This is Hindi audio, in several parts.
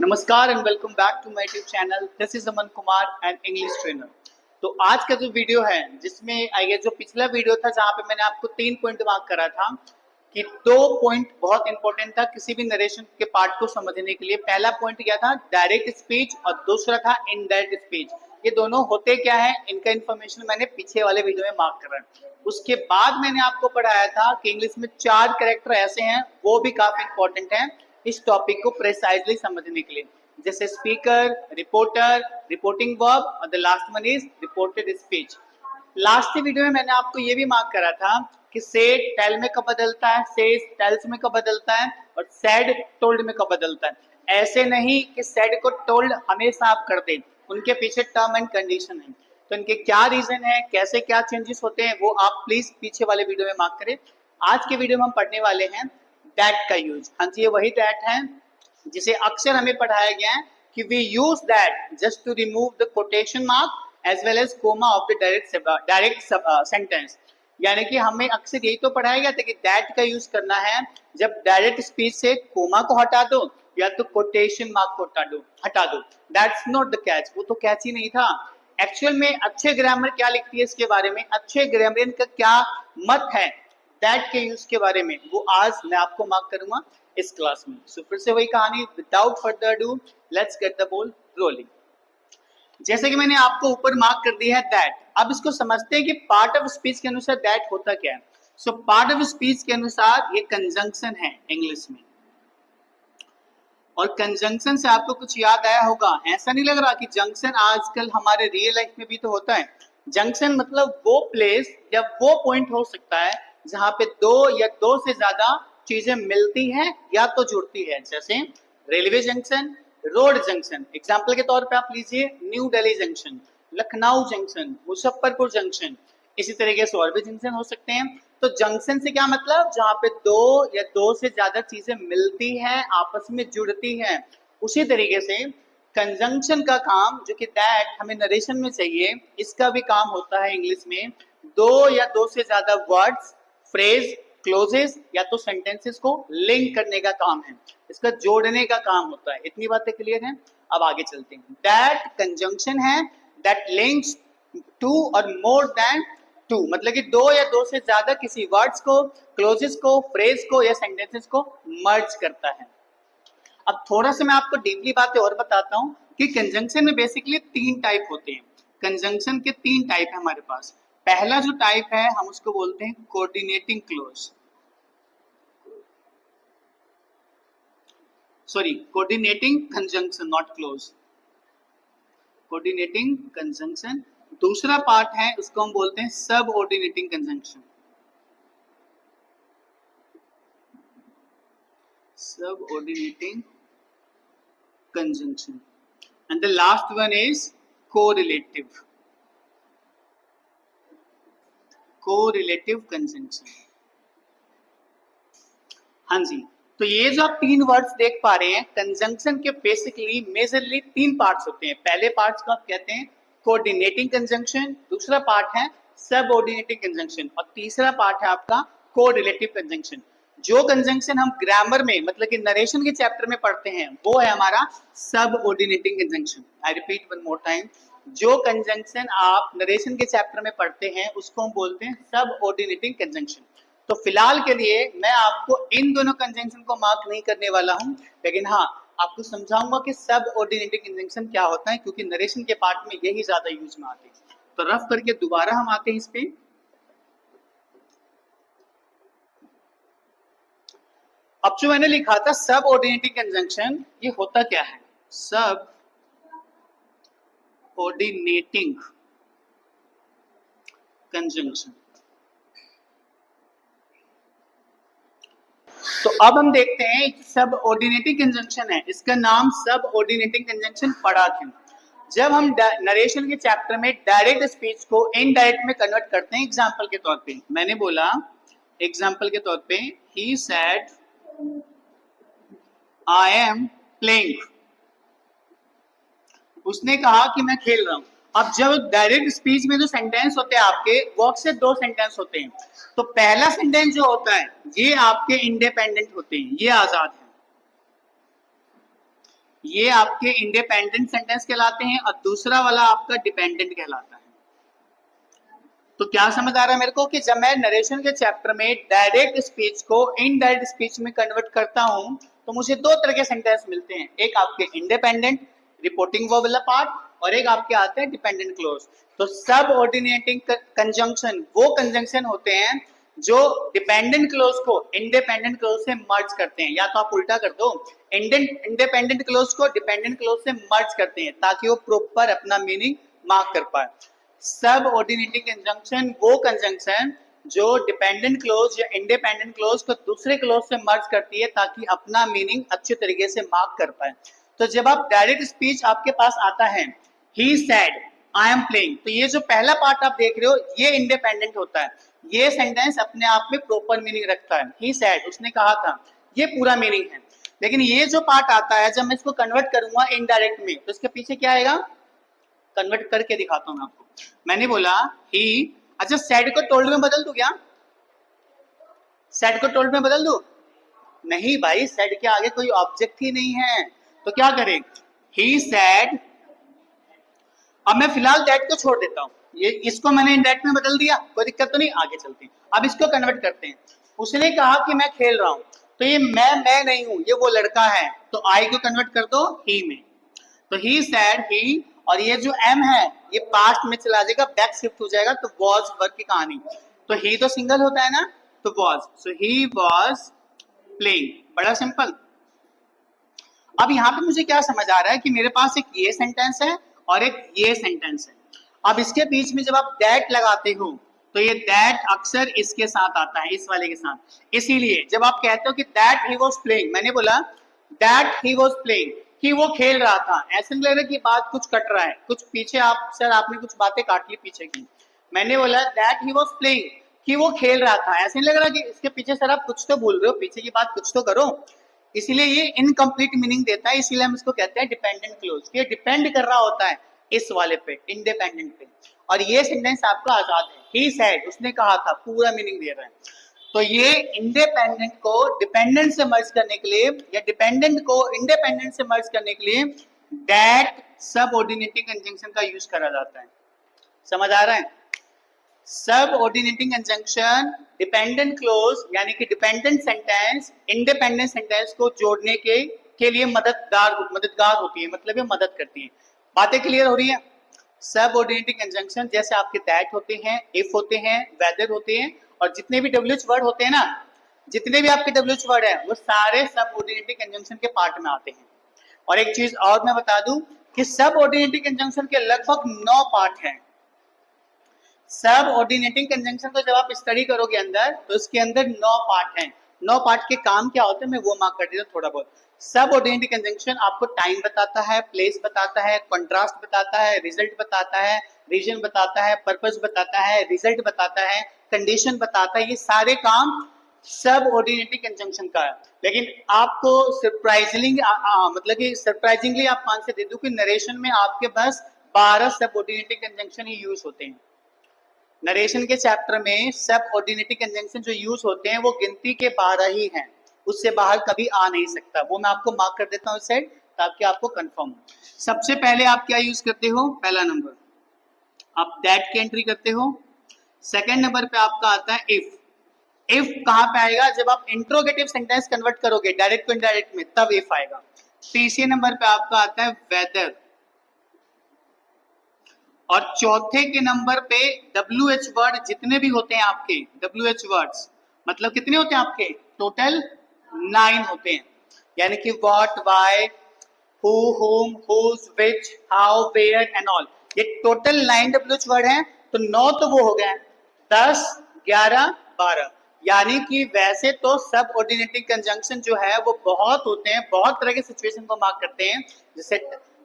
नमस्कार and welcome back to my YouTube channel. This is Aman Kumar and English trainer. तो आज का जो वीडियो है जिसमें आई गेस जो पिछला वीडियो था जहां पे मैंने आपको 3 पॉइंट मार्क करा था कि 2 पॉइंट बहुत इंपॉर्टेंट था किसी भी नरेशन के पार्ट को समझने के लिए। पहला पॉइंट क्या था, डायरेक्ट स्पीच, और दूसरा था इनडायरेक्ट स्पीच। ये दोनों होते क्या है, इनका इन्फॉर्मेशन मैंने पीछे वाले वीडियो में मार्क करा है। उसके बाद मैंने आपको पढ़ाया था कि इंग्लिश में 4 कैरेक्टर ऐसे हैं, वो भी काफी इंपॉर्टेंट हैं इस टॉपिक को प्रिसाइजली समझने के लिए, जैसे स्पीकर, रिपोर्टर, रिपोर्टिंग वर्ब और the last one is reported speech. Last video में मैंने आपको ये भी मार्क करा था कि सेड टेल में कब बदलता है, सेज टेल्स में कब बदलता है, और सैड टोल्ड में कब बदलता है। ऐसे नहीं कि सैड को टोल्ड हमेशा आप कर दें, उनके पीछे टर्म एंड कंडीशन है। तो इनके क्या रीजन है, कैसे क्या चेंजेस होते हैं, वो आप प्लीज पीछे वाले वीडियो में मार्क करें। आज के वीडियो में हम पढ़ने वाले हैं दैट का यूज। हाँ जी, ये वही दैट है जिसे अक्सर हमें पढ़ाया गया है कि we use that just to remove the quotation mark as well as comma of the direct sentence. यानी कि हमें अक्सर यही तो पढ़ाया गया था कि दैट का यूज करना है जब डायरेक्ट स्पीच से कोमा को हटा दो या तो कोटेशन मार्क को हटा दो। दैट्स नॉट द कैच, वो तो कैच ही नहीं था। एक्चुअल में अच्छे ग्रामर क्या लिखती है इसके बारे में, अच्छे ग्रामरियन का क्या मत है दैट के यूज के बारे में, वो आज मैं आपको मार्क करूंगा इस क्लास में। सो फिर से वही कहानी, without further do let's get the ball rolling. जैसे कि मैंने आपको ऊपर मार्क कर दिया है दैट, अब इसको समझते हैं कि पार्ट ऑफ स्पीच के अनुसार दैट होता क्या है। सो पार्ट ऑफ स्पीच के अनुसार ये कंजंक्शन है इंग्लिश में, और कंजंक्शन से आपको कुछ याद आया होगा। ऐसा नहीं लग रहा कि जंक्शन आजकल हमारे रियल लाइफ में भी तो होता है। जंक्शन मतलब वो प्लेस या वो पॉइंट हो सकता है जहां पे दो या दो से ज्यादा चीजें मिलती हैं या तो जुड़ती है, जैसे railway junction, road junction. Example के तौर पे आप लीजिए new Delhi junction, Lucknow junction, Muzaffarpur junction. इसी तरीके से और भी जंक्शन हो सकते हैं। तो जंक्शन से क्या मतलब, जहां पे दो या दो से ज्यादा चीजें मिलती हैं, आपस में जुड़ती हैं। उसी तरीके से कंजंक्शन का काम जो कि दैट हमें नरेशन में चाहिए, इसका भी काम होता है इंग्लिश में दो या दो से ज्यादा वर्ड्स, फ्रेज, क्लोजेस या तो सेंटेंसेस को लिंक करने का काम है, इसका जोड़ने का काम होता है। इतनी बातें क्लियर हैं। अब आगे चलते हैं। दैट कंजंक्शन है दैट लिंक्स टू और मोर देन टू, मतलब कि दो या दो से ज्यादा किसी वर्ड्स को, क्लोजेस को, फ्रेज को या सेंटेंसेस को मर्ज करता है। अब थोड़ा सा मैं आपको डीपली बातें और बताता हूं कि कंजंक्शन में बेसिकली 3 टाइप होते हैं। कंजंक्शन के 3 टाइप है हमारे पास। पहला जो टाइप है हम उसको बोलते हैं coordinating close, coordinating conjunction, not close, coordinating conjunction. दूसरा पार्ट है उसको हम बोलते हैं सब ऑर्डिनेटिंग कंजंक्शन, सब ऑर्डिनेटिंग conjunction, and the last one is correlative conjunction। हाँ जी, तो ये जो आप 3 वर्ड्स देख पा रहे हैं कंजंक्शन के, बेसिकली मेजरली 3 पार्ट्स होते हैं। पहले पार्ट्स को आप कहते हैं कोऑर्डिनेटिंग कंजंक्शन, दूसरा पार्ट है सब ऑर्डिनेटिंग कंजंक्शन, और तीसरा पार्ट है आपका कोरिलेटिव कंजंक्शन। जो कंजंक्शन हम ग्रामर में मतलब कि नरेशन के चैप्टर में पढ़ते हैं वो है हमारा subordinating conjunction. I repeat one more time, जो कंजंक्शन आप नरेशन के चैप्टर में पढ़ते हैं उसको हम बोलते हैं सब ऑर्डिनेटिंग कंजंक्शन। तो फिलहाल के लिए मैं आपको इन दोनों कंजंक्शन को मार्क नहीं करने वाला हूं, लेकिन हाँ आपको समझाऊंगा कि सब ऑर्डिनेटिंग कंजंक्शन क्या होता है, क्योंकि नरेशन के पार्ट में यही ज्यादा यूज में आते हैं। तो रफ करके दोबारा हम आते हैं इस पे। अब जो मैंने लिखा था सब ऑर्डिनेटिंग कंजंक्शन, ये होता क्या है, सब ऑर्डिनेटिंग कंजंक्शन। तो अब हम देखते हैं सब ऑर्डिनेटिंग कंजंक्शन है, इसका नाम सब ऑर्डिनेटिंग कंजंक्शन पड़ा क्यों। जब हम नरेशन के चैप्टर में डायरेक्ट स्पीच को इनडायरेक्ट में कन्वर्ट करते हैं, एग्जांपल के तौर पे मैंने बोला, एग्जांपल के तौर पे ही सेड आई एम प्लेइंग, उसने कहा कि मैं खेल रहा हूं। अब जब डायरेक्ट स्पीच में जो सेंटेंस होते हैं आपके, वो अक्सर दो सेंटेंस होते हैं। तो पहला सेंटेंस जो होता है ये आपके इंडिपेंडेंट होते हैं, ये आजाद है, ये आपके इंडिपेंडेंट सेंटेंस कहलाते हैं, और दूसरा वाला आपका डिपेंडेंट कहलाता है। तो क्या समझ आ रहा है मेरे को कि जब मैं नरेशन के चैप्टर में डायरेक्ट स्पीच को इनडायरेक्ट स्पीच में कन्वर्ट करता हूं तो मुझे दो तरह के सेंटेंस मिलते हैं, एक आपके इंडिपेंडेंट रिपोर्टिंग वर्ब वाला पार्ट और एक आपके आते हैं डिपेंडेंट क्लोज। तो सब ऑर्डिनेटिंग कंजंक्शन वो कंजंक्शन होते हैं जो डिपेंडेंट क्लोज को इंडिपेंडेंट क्लोज से मर्ज करते हैं, या तो आप उल्टा कर दो, इंडिपेंडेंट क्लोज को डिपेंडेंट क्लोज से मर्ज करते हैं ताकि वो प्रॉपर अपना मीनिंग मार्क कर पाए। सब ऑर्डिनेटिंग कंजंक्शन वो कंजंक्शन जो डिपेंडेंट क्लोज या इंडिपेंडेंट क्लोज को दूसरे क्लोज से मर्ज करती है ताकि अपना मीनिंग अच्छे तरीके से मार्क कर पाए। तो जब आप डायरेक्ट स्पीच आपके पास आता है, ही सेड आई एम प्लेइंग, तो ये जो पहला पार्ट आप देख रहे हो ये इंडिपेंडेंट होता है, ये सेंटेंस अपने आप में प्रॉपर मीनिंग रखता है, ही सेड उसने कहा था, ये पूरा मीनिंग है। लेकिन ये जो पार्ट आता है जब मैं इसको कन्वर्ट करूंगा इनडायरेक्ट में, तो इसके पीछे क्या आएगा, कन्वर्ट करके दिखाता हूं मैं आपको। मैंने बोला ही, अच्छा सेड को टोल्ड में बदल दूं क्या, सेड को टोल्ड में बदल दूं, नहीं भाई सेड के आगे कोई ऑब्जेक्ट ही नहीं है, तो क्या करें, ही सेड, अब मैं फिलहाल दैट को छोड़ देता हूं, ये इसको मैंने इनडायरेक्ट में बदल दिया, कोई दिक्कत तो नहीं, आगे चलते हैं। अब इसको कन्वर्ट करते हैं, उसने कहा कि मैं खेल रहा हूं, तो ये मैं नहीं हूं, ये वो लड़का है, तो आई को कन्वर्ट कर दो ही में, तो ही सेड ही, और ये जो एम है ये पास्ट में चला जाएगा, बैक शिफ्ट हो जाएगा, तो वॉज वर्क की कहानी, तो ही तो सिंगल होता है ना, तो was, so he was playing, बड़ा सिंपल। अब यहाँ पे मुझे क्या समझ आ रहा है कि मेरे पास एक ये सेंटेंस है और एक ये सेंटेंस है। अब इसके बीच में जब आप दैट लगाते हो तो ये दैट अक्सर इसके साथ आता है, इस वाले के साथ, इसीलिए जब आप कहते हो कि दैट ही वाज प्लेइंग, मैंने बोला दैट ही वाज प्लेइंग कि वो खेल रहा था, ऐसे नहीं लग रहा कि बात कुछ कट रहा है, कुछ पीछे आप सर आपने कुछ बातें काट ली पीछे की। मैंने बोला दैट ही वाज प्लेइंग कि वो खेल रहा था, ऐसे नहीं लग रहा कि इसके पीछे सर आप कुछ तो बोल रहे हो, पीछे की बात कुछ तो करो, इसीलिए ये इनकम्प्लीट मीनिंग देता है, इसीलिए हम इसको कहते हैं डिपेंडेंट क्लोज, ये डिपेंड कर रहा होता है इस वाले पे, इंडिपेंडेंट पे। और ये सेंटेंस आपका आजाद है, ही सेड उसने कहा था, पूरा मीनिंग दे रहा है। तो ये इंडिपेंडेंट को डिपेंडेंट से मर्ज करने के लिए या डिपेंडेंट को इंडिपेंडेंट से मर्ज करने के लिए दैट सबऑर्डिनेटिंग कंजंक्शन का यूज करा जाता है। समझ आ रहा है, सबऑर्डिनेटिंग कंजंक्शन डिपेंडेंट क्लोज यानी कि डिपेंडेंट सेंटेंस इंडिपेंडेंट सेंटेंस को जोड़ने के लिए मददगार होती है, मतलब ये मदद करती है। बातें क्लियर हो रही है। सबऑर्डिनेटिंग कंजंक्शन जैसे आपके दैट होते हैं, इफ होते हैं, वेदर होते हैं, और जितने भी डब्ल्यूएच वर्ड होते हैं ना, जितने भी आपके डब्ल्यूएच वर्ड है वो सारे सबऑर्डिनेटिंग कंजंक्शन के पार्ट में आते हैं। और एक चीज और मैं बता दूं कि सबऑर्डिनेटिंग कंजंक्शन के लगभग 9 पार्ट हैं। सब ऑर्डिनेटिंग कंजंक्शन को जब आप स्टडी करोगे अंदर तो इसके अंदर 9 पार्ट हैं। 9 पार्ट के काम क्या होते हैं मैं वो मार्क कर देता हूं थोड़ा बहुत। सब ऑर्डिनेटिंग कंजंक्शन आपको टाइम बताता है, प्लेस बताता है, कंट्रास्ट बताता है, रिजल्ट बताता है, रीजन बताता है, पर्पस बताता है, रिजल्ट बताता है, कंडीशन बताता है, ये सारे काम सब ऑर्डिनेटिंग कंजंक्शन का है। लेकिन आपको सरप्राइजिंगली मतलब कि सरप्राइजिंगली आप मान से दे दूं कि नरेशन में आपके पास 12 सब ऑर्डिनेटिंग कंजंक्शन ही यूज होते हैं। नरेशन के चैप्टर में सब ऑर्डिनेटिंग कंजंक्शन जो यूज होते हैं वो गिनती के 12 ही हैं, उससे बाहर कभी आ नहीं सकता। वो मैं आपको मार्क कर देता हूँ इस साइड ताकि आपको कंफर्म हो। सबसे पहले आप क्या यूज करते हो, पहला नंबर आप दैट की एंट्री करते हो। सेकंड नंबर पे आपका आता है इफ। इफ कहां पे आएगा, जब आप इंट्रोगेटिव सेंटेंस कन्वर्ट करोगे डायरेक्ट टू इनडायरेक्ट में, तब इफ आएगा। तीसरे नंबर पे आपका आता है वेदर, और चौथे के नंबर पे WH वर्ड जितने भी होते हैं आपके, WH वर्ड्स मतलब कितने होते हैं आपके, टोटल 9 होते हैं, यानी कि what, why, who, whom, whose, which, how, where and all, ये टोटल 9 WH वर्ड हैं। तो 9 तो वो हो गए, 10, 11, 12, यानी कि वैसे तो सब ऑर्डिनेटिंग कंजंक्शन जो है वो बहुत होते हैं, बहुत तरह के सिचुएशन को मार्क करते हैं। जैसे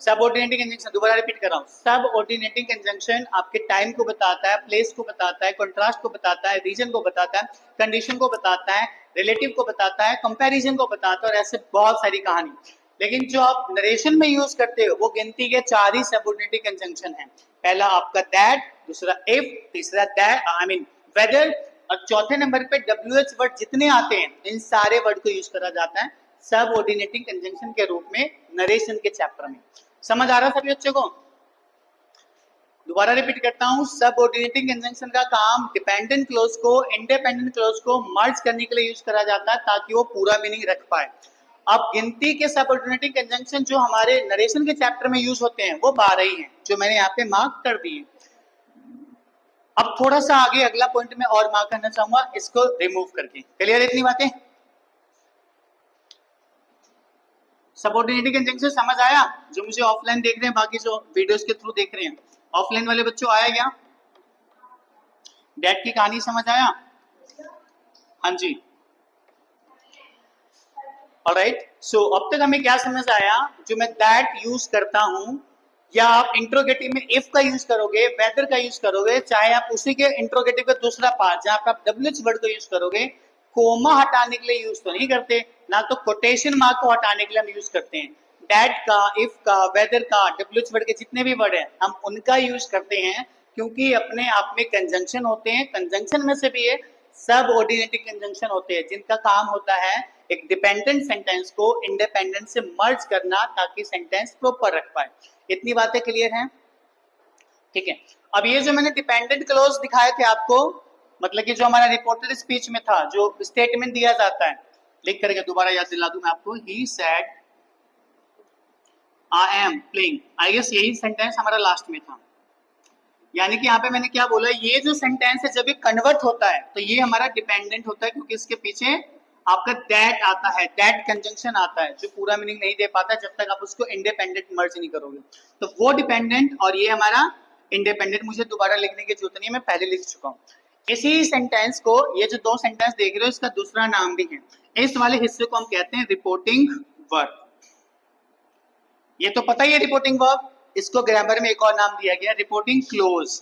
सब ऑर्डिनेटिंग कंजंक्शन, दोबारा रिपीट कर रहा हूँ, सब ऑर्डिनेटिंग कंजंक्शन आपके टाइम को बताता है, प्लेस को बताता है, कंट्रास्ट को बताता है, रीजन को बताता है, कंडीशन को बताता है, रिलेटिव को बताता है, कंपैरिजन को बताता है, और ऐसे बहुत सारी कहानी। लेकिन जो आप नरेशन में यूज करते हो वो गिनती के 4 ही सबऑर्डिनेटिंग कंजंक्शन हैं। पहला आपका दैट, दूसरा इफ, तीसरा दैट आई मीन वेदर, और चौथे नंबर पे WH वर्ड जितने आते हैं इन सारे वर्ड को यूज करा जाता है सबऑर्डिनेटिंग कंजंक्शन के रूप में नरेशन के चैप्टर में। समझ आ रहा है सभी बच्चों को? दोबारा रिपीट करता हूं, सबऑर्डिनेटिंग कंजंक्शन का काम डिपेंडेंट क्लोज को इंडिपेंडेंट क्लोज को मर्ज करने के लिए यूज करा जाता है ताकि वो पूरा मीनिंग रख पाए। अब गिनती के सबऑर्डिनेटिंग कंजंक्शन जो हमारे नरेशन के चैप्टर में यूज होते हैं वो 12 ही हैं जो मैंने यहाँ पे मार्क कर दिए। अब थोड़ा सा आगे अगला पॉइंट में और मार्क करना चाहूंगा इसको रिमूव करके। क्लियर इतनी बातें? सबऑर्डिनेटिंग कंजंक्शन समझ आया? जो मुझे ऑफलाइन देख रहे हैं, बाकी जो वीडियोस के थ्रू देख रहे हैं, ऑफलाइन वाले बच्चों आया क्या? डैट की कहानी समझ आया? हाँ जी, ऑलराइट। सो अब तक हमें क्या समझ आया? जो मैं दैट यूज करता हूं या आप इंट्रोगेटिव में इफ का यूज करोगे, वेदर का यूज करोगे, चाहे आप उसी के इंट्रोगेटिव का दूसरा पार्ट जहां पर आप WH वर्ड को यूज करोगे, कोमा हटाने के लिए यूज तो नहीं करते, ना तो कोटेशन मार्क को हटाने के लिए हम यूज करते हैं। दैट का, इफ का, वेदर का, WH वर्ड के जितने भी वर्ड हैं हम उनका यूज करते हैं क्योंकि अपने आप में कंजंक्शन होते हैं। कंजंक्शन में से भी है सबऑर्डिनेटिंग कंजंक्शन होते हैं जिनका काम होता है एक डिपेंडेंट सेंटेंस को इंडिपेंडेंट से मर्ज करना ताकि सेंटेंस प्रॉपर रख पाए। इतनी बातें क्लियर हैं? ठीक है। अब ये जो मैंने डिपेंडेंट क्लोज दिखाए थे आपको, मतलब कि जो हमारा रिपोर्टेड स्पीच में था, जो स्टेटमेंट दिया जाता है, लिख करके दोबारा याद दिला दूं मैं आपको, he said I am playing. I guess यही सेंटेंस हमारा लास्ट में था। यानी कि यहाँ पे मैंने क्या बोला, ये जो सेंटेंस है जब ये कन्वर्ट होता है तो ये हमारा डिपेंडेंट होता है क्योंकि इसके पीछे आपका दैट आता है, दैट कंजंक्शन आता है जो पूरा मीनिंग नहीं दे पाता जब तक आप उसको इंडिपेंडेंट मर्ज नहीं करोगे। तो वो डिपेंडेंट और ये हमारा इंडिपेंडेंट मुझे दोबारा लिखने की जरूरत नहीं है, मैं पहले लिख चुका हूँ। इसी सेंटेंस को, ये जो दो सेंटेंस देख रहे हो इसका दूसरा नाम भी है, इस वाले हिस्से को हम कहते हैं रिपोर्टिंग वर्ब। ये तो पता ही है रिपोर्टिंग वर्ब, इसको ग्रामर में एक और नाम दिया गया रिपोर्टिंग क्लोज।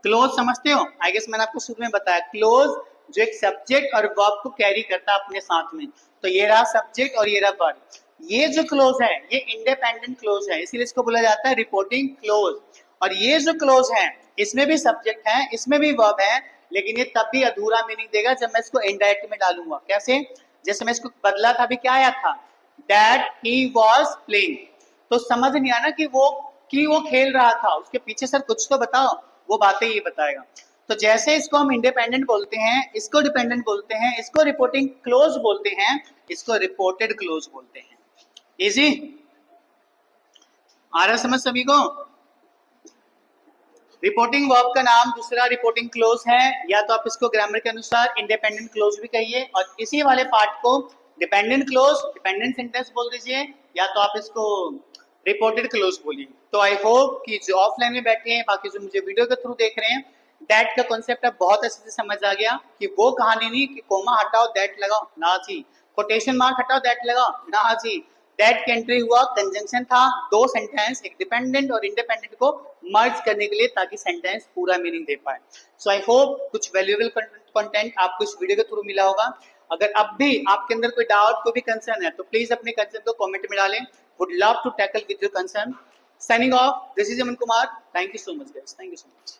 क्लोज समझते हो? आई गेस मैंने आपको शुरू में बताया, क्लोज जो एक सब्जेक्ट और वर्ब को कैरी करता है अपने साथ में। तो ये रहा सब्जेक्ट और ये रहा वर्ब। ये जो क्लोज है ये इंडिपेंडेंट क्लोज है, इसीलिए इसको बोला जाता है रिपोर्टिंग क्लोज। और ये जो क्लोज है इसमें भी सब्जेक्ट है, इसमें भी वर्ब है, लेकिन ये तब भी अधूरा मीनिंग देगा जब मैं इसको इनडायरेक्ट में डालूंगा। कैसे? जैसे मैं इसको बदला था, अभी क्या आया था, दैट ही वॉज प्लेइंग। तो समझ नहीं आना कि वो खेल रहा था, उसके पीछे सर कुछ तो बताओ, वो बातें ये बताएगा। तो जैसे इसको हम इंडिपेंडेंट बोलते हैं, इसको डिपेंडेंट बोलते हैं, इसको रिपोर्टिंग क्लोज बोलते हैं, इसको रिपोर्टेड क्लोज बोलते हैं। इजी? आ रहा समझ सभी को? रिपोर्टिंग वर्ब का नाम दूसरा रिपोर्टिंग क्लोज है, या तो आप इसको ग्रामर के अनुसार इंडिपेंडेंट क्लोज भी कहिए, और इसी वाले पार्ट को डिपेंडेंट क्लोज, डिपेंडेंट सेंटेंस बोल दीजिए, या तो आप इसको रिपोर्टेड क्लोज बोलिए। तो आई होप कि जो ऑफलाइन में बैठे हैं, बाकी जो मुझे वीडियो के थ्रू देख रहे हैं, दैट का कॉन्सेप्ट अब बहुत अच्छे से समझ आ गया कि वो कहानी नहीं कि कोमा हटाओ दैट लगाओ, ना जी, कोटेशन मार्क हटाओ दैट लगाओ, ना जी। दैट की एंट्री हुआ, कंजंक्शन था, दो सेंटेंस एक डिपेंडेंट और इंडिपेंडेंट को मर्ज करने के लिए ताकि सेंटेंस पूरा मीनिंग दे पाए। सो आई होप कुछ वैल्यूएबल कंटेंट आपको इस वीडियो के थ्रू मिला होगा। अगर अब भी आपके अंदर कोई डाउट, कोई भी कंसर्न है तो प्लीज अपने कंसर्न को कमेंट में डालें। Would love to tackle with your concern. Signing off, this is Aman Kumar. Thank you so much guys, thank you so much.